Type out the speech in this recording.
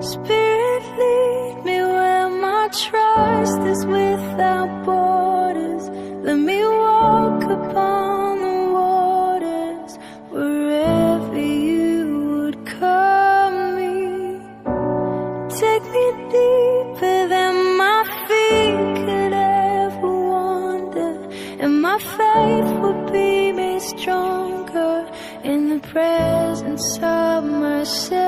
Spirit, lead me where my trust is without borders. Let me walk upon the waters wherever you would call me. Take me deeper than my feet could ever wander, and my faith would be made stronger in the presence of myself.